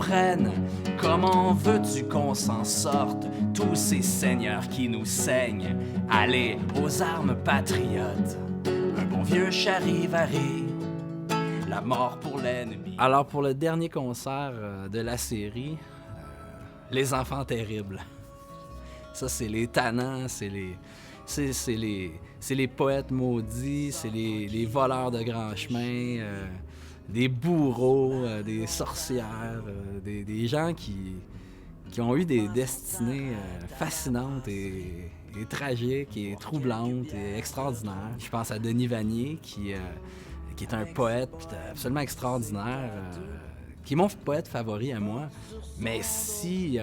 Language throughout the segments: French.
comprenne. Comment veux-tu qu'on s'en sorte, tous ces seigneurs qui nous saignent? Allez, aux armes patriotes, un bon vieux charivari, la mort pour l'ennemi. Alors pour le dernier concert de la série, les enfants terribles. Ça, c'est les tannants, c'est les poètes maudits, c'est les voleurs de grands chemins, des bourreaux, des sorcières, des gens qui ont eu des destinées fascinantes et tragiques et troublantes et extraordinaires. Je pense à Denis Vanier, qui est un poète absolument extraordinaire, qui est mon poète favori à moi. Mais si...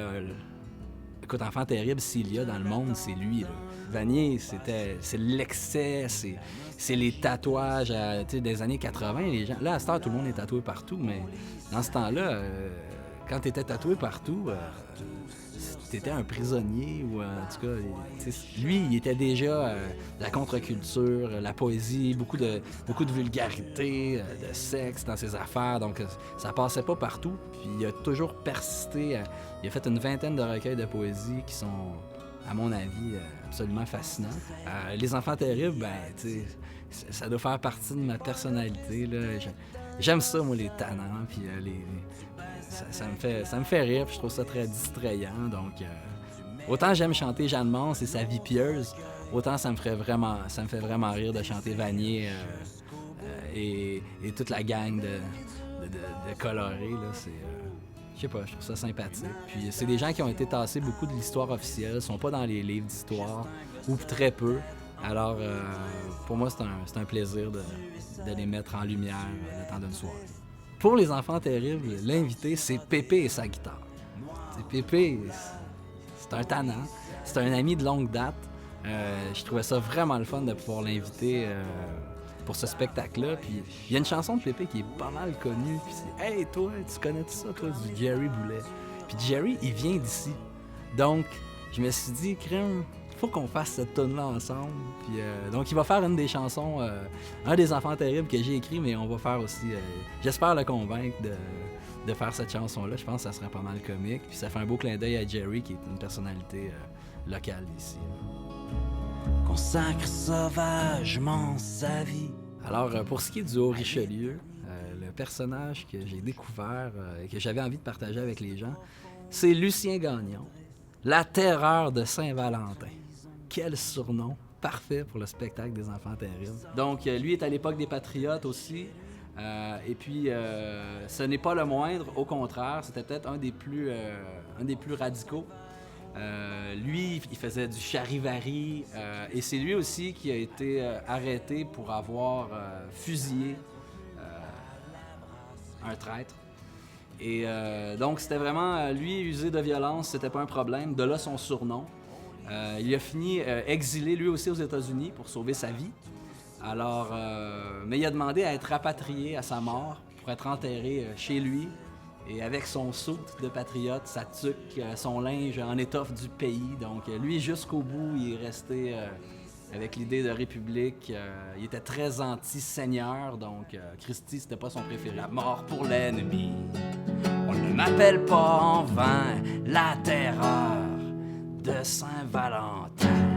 écoute, enfant terrible, s'il y a dans le monde, c'est lui, là. Vanier, c'est l'excès, c'est les tatouages des années 80. Les gens, là, à cette heure, tout le monde est tatoué partout, mais dans ce temps-là, quand t'étais tatoué partout, t'étais un prisonnier, ou en tout cas, lui, il était déjà la contre-culture, la poésie, beaucoup de vulgarité, de sexe dans ses affaires, donc ça passait pas partout. Puis il a toujours persisté, il a fait une vingtaine de recueils de poésie qui sont, à mon avis, absolument fascinants. Les enfants terribles, ben, tu sais, ça doit faire partie de ma personnalité, là. J'aime ça, moi, les tannants, puis ça me fait rire, puis je trouve ça très distrayant. Donc, autant j'aime chanter Jeanne Mance et sa vie pieuse, autant ça me fait vraiment rire de chanter Vanier et toute la gang de colorés, là. Je sais pas, je trouve ça sympathique. Puis c'est des gens qui ont été tassés beaucoup de l'histoire officielle, sont pas dans les livres d'histoire, ou très peu. Alors, pour moi, c'est un plaisir de les mettre en lumière le temps d'une soirée. Pour les enfants terribles, l'invité, c'est Pépé et sa guitare. Pépé, c'est un tannant, c'est un ami de longue date. Je trouvais ça vraiment le fun de pouvoir l'inviter pour ce spectacle-là. Puis il y a une chanson de Pépé qui est pas mal connue. Puis c'est « Hey, toi, tu connais tout ça, toi, du Jerry Boulet? » Puis Jerry, il vient d'ici. Donc, je me suis dit, crème, faut qu'on fasse cette tune-là ensemble. Puis, donc, il va faire une des chansons, un des enfants terribles que j'ai écrit, mais on va faire aussi, j'espère le convaincre de faire cette chanson-là. Je pense que ça serait pas mal comique. Puis ça fait un beau clin d'œil à Jerry, qui est une personnalité locale ici. Consacre sauvagement sa vie. Alors, pour ce qui est du Haut-Richelieu, le personnage que j'ai découvert et que j'avais envie de partager avec les gens, c'est Lucien Gagnon, la terreur de Saint-Valentin. Quel surnom parfait pour le spectacle des enfants terribles. Donc, lui est à l'époque des Patriotes aussi. Et puis, ce n'est pas le moindre, au contraire, c'était peut-être un des plus radicaux. Lui, il faisait du charivari et c'est lui aussi qui a été arrêté pour avoir fusillé un traître. Et donc, c'était vraiment, lui, user de violence, c'était pas un problème. De là, son surnom. Il a fini exilé, lui aussi, aux États-Unis pour sauver sa vie. Alors, mais il a demandé à être rapatrié à sa mort pour être enterré chez lui. Et avec son soute de patriote, sa tuque, son linge en étoffe du pays. Donc, lui, jusqu'au bout, il est resté avec l'idée de république. Il était très anti-seigneur, donc Christie, c'était pas son préféré. La mort pour l'ennemi, on ne m'appelle pas en vain la terreur de Saint-Valentin.